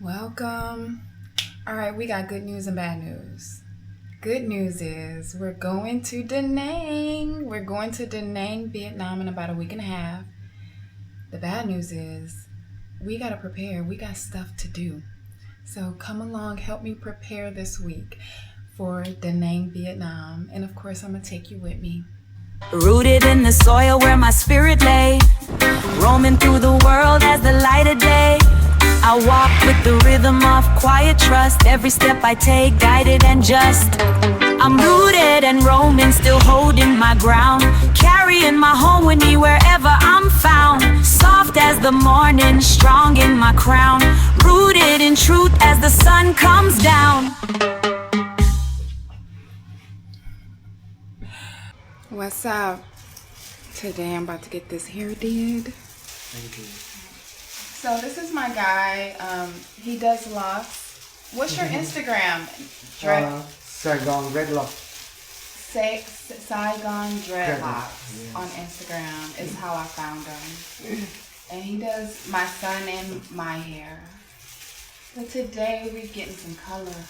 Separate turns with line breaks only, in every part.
Welcome. All right, we got good news and bad news. Good news is we're going to Da Nang. We're going to Da Nang, Vietnam in about a week and a half. The bad news is we got to prepare. We got stuff to do. So come along, help me prepare this week for Da Nang, Vietnam. And of course, I'm going to take you with me.
Rooted in the soil where my spirit lay, roaming through the world as the light of day. I walk with the rhythm of quiet trust, every step I take guided and just. I'm rooted and roaming, still holding my ground, carrying my home with me wherever I'm found. Soft as the morning, strong in my crown, rooted in truth as the sun comes down.
What's up? Today I'm about to get this hair did.
Thank you.
So this is my guy. He does locks. What's your Instagram?
Saigon Dreadlock.
Saigon Dreadlocks
Yes.
on Instagram is how I found him. And he does my son and my hair. So today we're getting some color.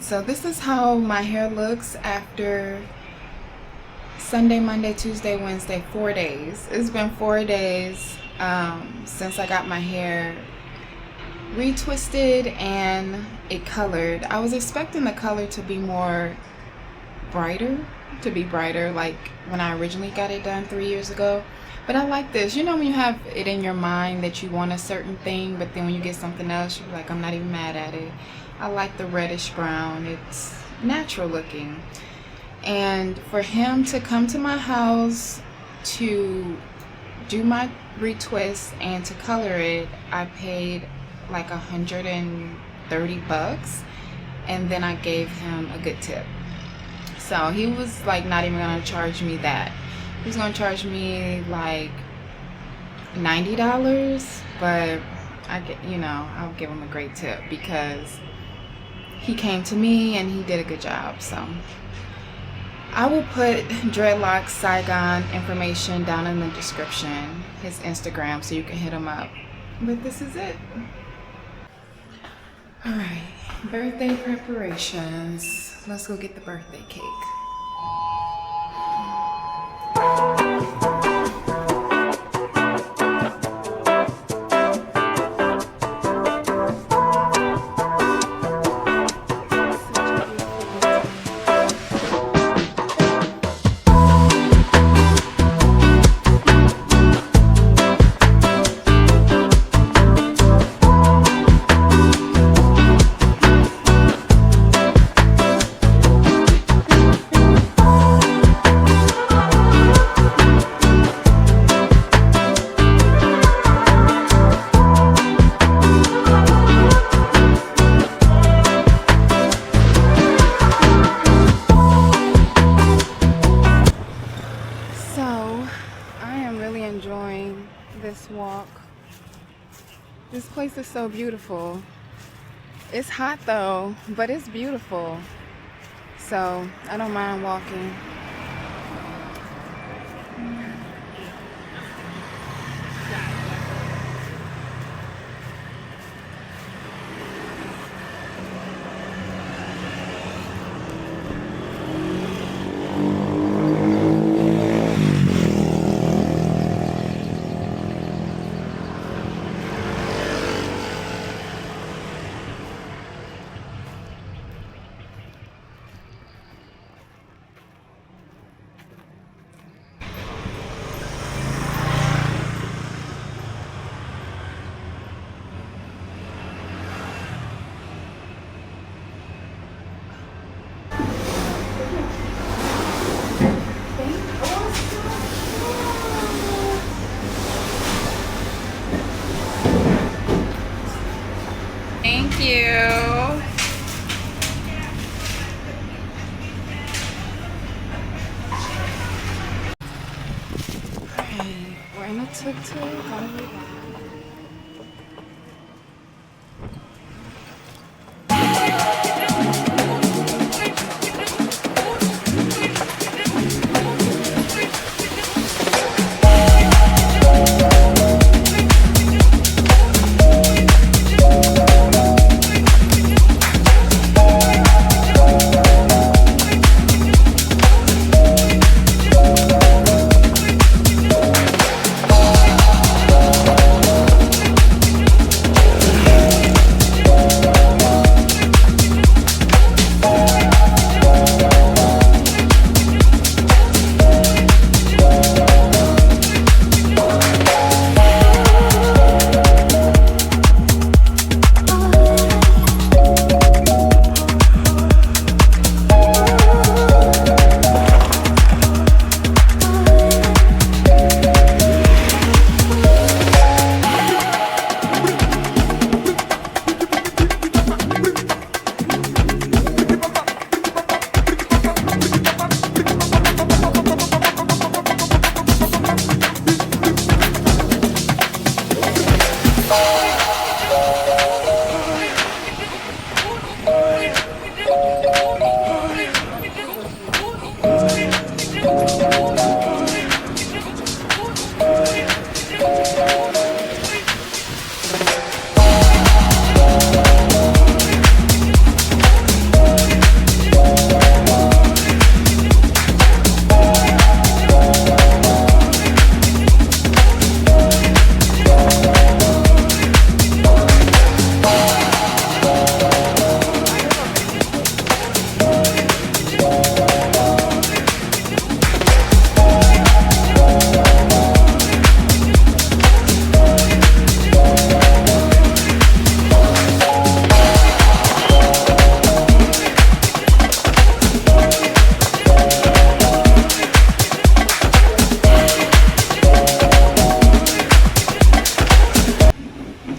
So this is how my hair looks after Sunday, Monday, Tuesday, Wednesday, 4 days. It's been 4 days since I got my hair retwisted and it colored. I was expecting the color to be brighter like when I originally got it done 3 years ago. But I like this. You know when you have it in your mind that you want a certain thing, but then when you get something else, you're like, I'm not even mad at it. I like the reddish brown. It's natural looking. And for him to come to my house to do my retwist and to color it, I paid like $130, and then I gave him a good tip. So he was like not even gonna charge me that. He was gonna charge me like $90, but I'll give him a great tip because he came to me and he did a good job. So I will put Dreadlocks Saigon information down in the description, his Instagram, so you can hit him up. But this is it. All right, birthday preparations. Let's go get the birthday cake. really enjoying this walk. This place is so beautiful. It's hot though, but it's beautiful. So I don't mind walking. Thank you. Alright, we're in a tuk-tuk on the way back.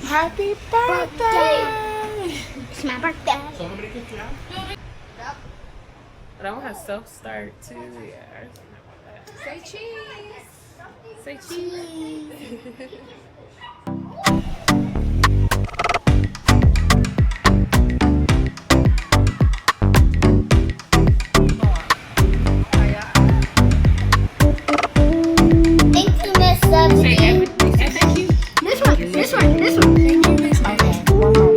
Happy birthday!
It's my birthday.
But I want to self-start too. Yeah.
Say cheese!
Say cheese.
Thank you, Miss
Say
Subsidy.
everything. Say thank you.
This one, this one, this one. Thank you, Miss
Okay, one more.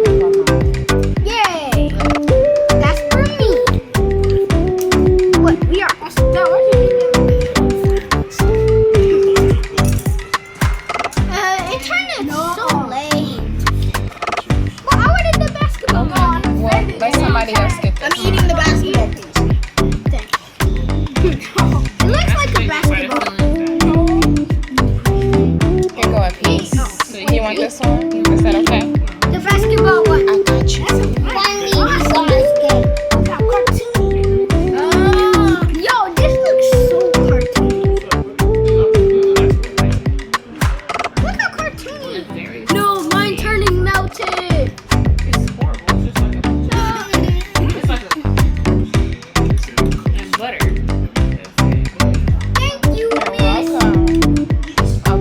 Yay! That's for me. What? We are awesome. No, we're internet's so lame. Well, I wanted the basketball.
Well, let somebody else get this.
I'm eating the basketball piece. Thanks. It looks like a basketball.
Here go a piece. You want this one? Is that okay?
The basketball one.
I got you.
Funny basket. Cartoon. Yo, this looks so cartoony. Look how cartoony. No, mine turning melted.
It's horrible. It's like and butter.
Thank you,
You're
Miss.
welcome.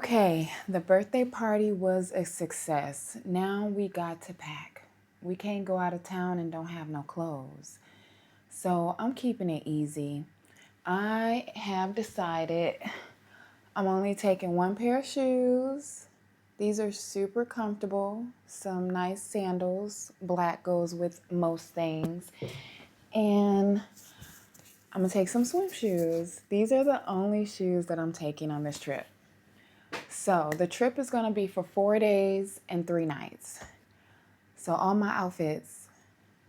Okay, the birthday party was a success. Now we got to pack. We can't go out of town and don't have no clothes. So I'm keeping it easy. I have decided I'm only taking one pair of shoes. These are super comfortable. Some nice sandals. Black goes with most things. And I'm gonna take some swim shoes. These are the only shoes that I'm taking on this trip. So the trip is gonna be for 4 days and 3 nights. So all my outfits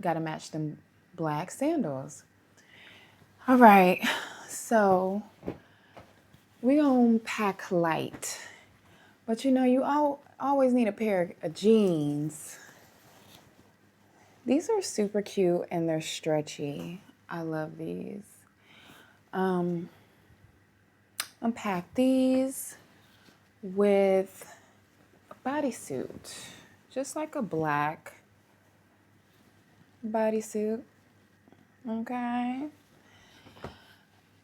gotta match them black sandals. All right, so we're gonna pack light. But you know, you always need a pair of jeans. These are super cute and they're stretchy. I love these. Unpack these with a bodysuit, just like a black bodysuit. Okay.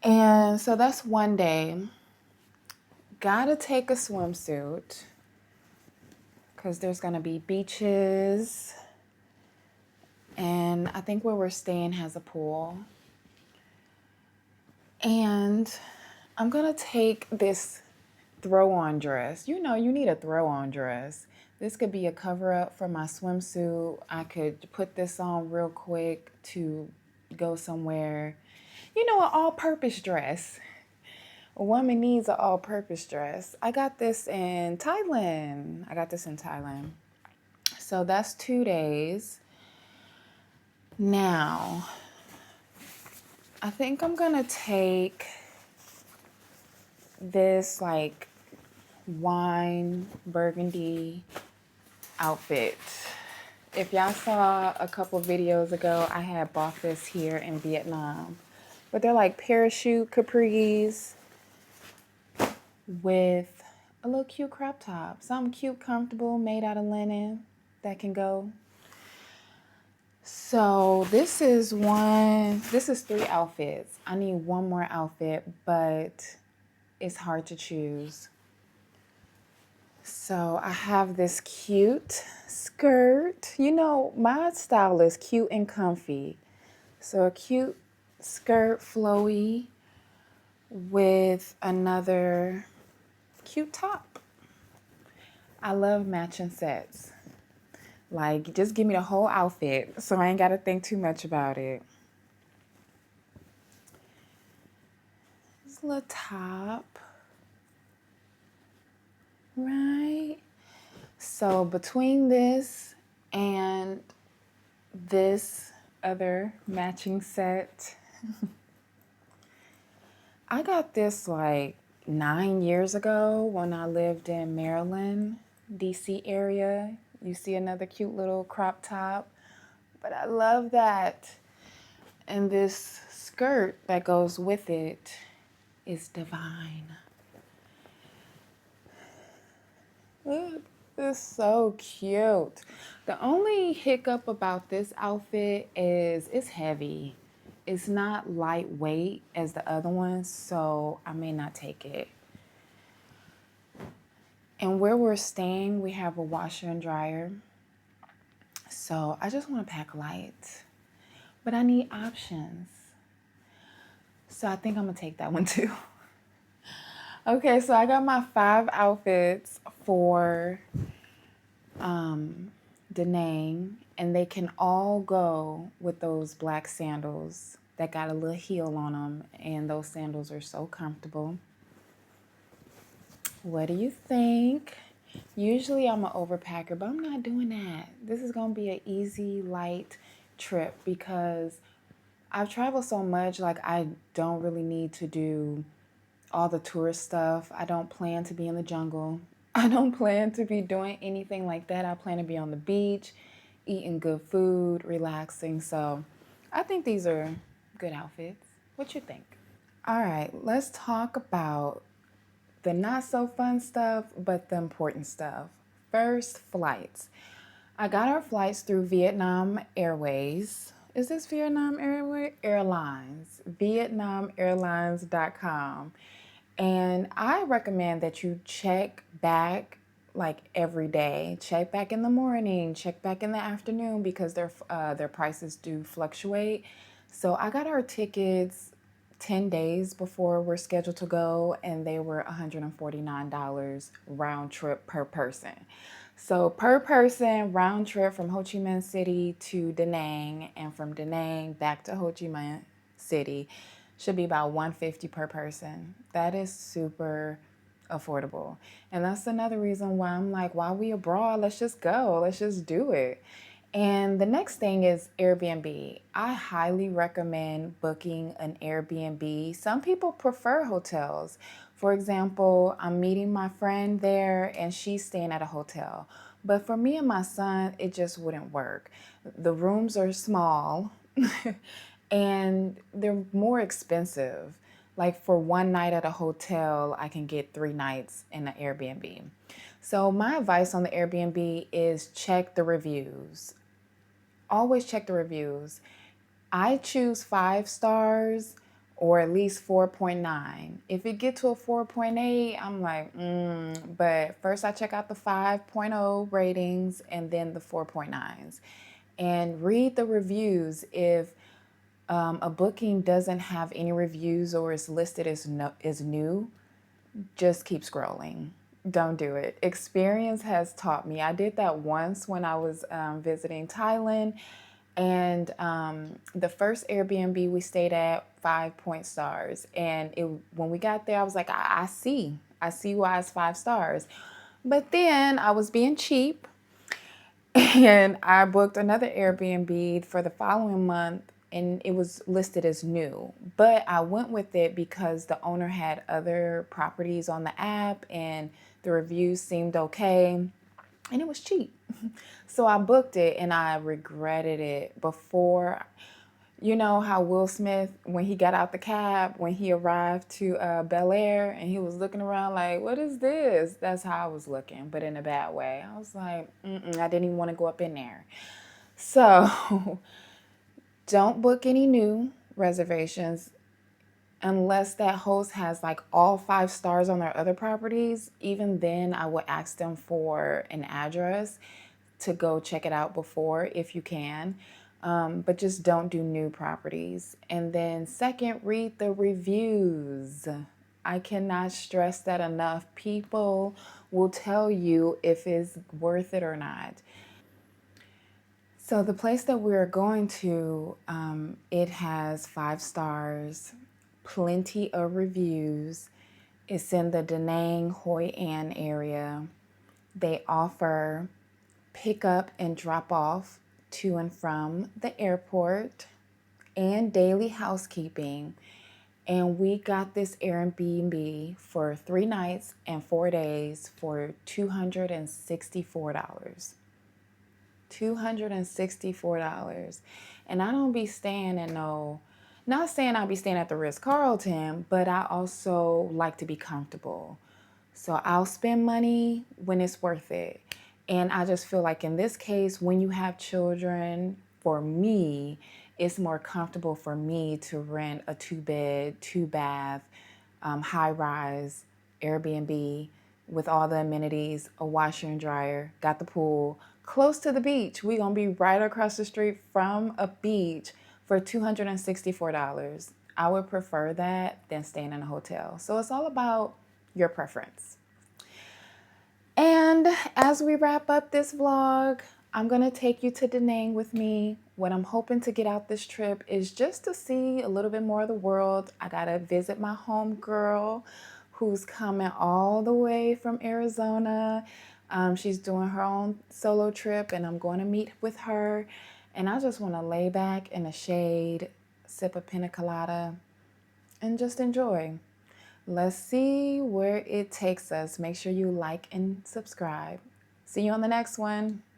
And so that's one day. Gotta take a swimsuit because there's gonna be beaches. And I think where we're staying has a pool. And I'm gonna take this throw-on dress. You know, you need a throw-on dress. This could be a cover-up for my swimsuit. I could put this on real quick to go somewhere. You know, an all-purpose dress. A woman needs an all-purpose dress. I got this in Thailand. So that's 2 days. Now, I think I'm gonna take this like wine burgundy outfit. If y'all saw a couple videos ago, I had bought this here in Vietnam. But they're like parachute capris with a little cute crop top. Something cute, comfortable, made out of linen that can go. So this is 3 outfits. I need one more outfit, but it's hard to choose. So I have this cute skirt. You know, my style is cute and comfy. So a cute skirt, flowy, with another cute top. I love matching sets. Like, just give me the whole outfit so I ain't got to think too much about it. This little top. Right? So between this and this other matching set, I got this like 9 years ago when I lived in Maryland, DC area. You see another cute little crop top, but I love that. And this skirt that goes with it is divine. It's so cute. The only hiccup about this outfit is it's heavy. It's not lightweight as the other ones, so I may not take it. And where we're staying, we have a washer and dryer. So I just want to pack light, but I need options. So I think I'm gonna take that one too. Okay, so I got my 5 outfits for Daang, and they can all go with those black sandals that got a little heel on them, and those sandals are so comfortable. What do you think? Usually I'm an overpacker, but I'm not doing that. This is gonna be an easy, light trip because I've traveled so much, like I don't really need to do all the tourist stuff. I don't plan to be in the jungle. I don't plan to be doing anything like that. I plan to be on the beach, eating good food, relaxing. So I think these are good outfits. What you think? All right, let's talk about the not so fun stuff, but the important stuff. First, flights. I got our flights through Vietnam Airways. Is this Vietnam Airlines? VietnamAirlines.com. And I recommend that you check back like every day. Check back in the morning, check back in the afternoon because their prices do fluctuate. So I got our tickets 10 days before we're scheduled to go, and they were $149 round trip per person. So per person round trip from Ho Chi Minh City to Da Nang, and from Da Nang back to Ho Chi Minh City should be about 150 per person. That is super affordable. And that's another reason why I'm like, while we abroad, let's just go. Let's just do it. And the next thing is Airbnb. I highly recommend booking an Airbnb. Some people prefer hotels. For example, I'm meeting my friend there and she's staying at a hotel. But for me and my son, it just wouldn't work. The rooms are small and they're more expensive. Like for one night at a hotel, I can get 3 nights in an Airbnb. So my advice on the Airbnb is check the reviews. Always check the reviews. I choose 5 stars or at least 4.9. If it get to a 4.8, I'm like, but first I check out the 5.0 ratings and then the 4.9s. And read the reviews. If a booking doesn't have any reviews or is listed as new, just keep scrolling. Don't do it. Experience has taught me. I did that once when I was visiting Thailand, and the first Airbnb we stayed at 5 stars. And when we got there, I was like, I see why it's 5 stars. But then I was being cheap and I booked another Airbnb for the following month and it was listed as new. But I went with it because the owner had other properties on the app and the reviews seemed okay and it was cheap. So I booked it and I regretted it before. You know how Will Smith, when he got out the cab, when he arrived to Bel Air, and he was looking around like, what is this? That's how I was looking, but in a bad way. I was like, I didn't even want to go up in there. So don't book any new reservations unless that host has like all 5 stars on their other properties. Even then, I would ask them for an address to go check it out before if you can. But just don't do new properties. And then second, read the reviews. I cannot stress that enough. People will tell you if it's worth it or not. So the place that we're going to, it has 5 stars, plenty of reviews. It's in the Da Nang, Hoi An area. They offer pick up and drop off to and from the airport and daily housekeeping. And we got this Airbnb for 3 nights and 4 days for $264. $264. And I don't be staying in not saying I'll be staying at the Ritz-Carlton, but I also like to be comfortable. So I'll spend money when it's worth it. And I just feel like in this case, when you have children, for me, it's more comfortable for me to rent a 2-bed, 2-bath, high-rise Airbnb with all the amenities, a washer and dryer, got the pool, close to the beach. We're going to be right across the street from a beach for $264. I would prefer that than staying in a hotel. So it's all about your preference. And as we wrap up this vlog, I'm going to take you to Da Nang with me. What I'm hoping to get out this trip is just to see a little bit more of the world. I got to visit my home girl who's coming all the way from Arizona. She's doing her own solo trip and I'm going to meet with her. And I just want to lay back in the shade, sip a pina colada, and just enjoy. Let's see where it takes us. Make sure you like and subscribe. See you on the next one.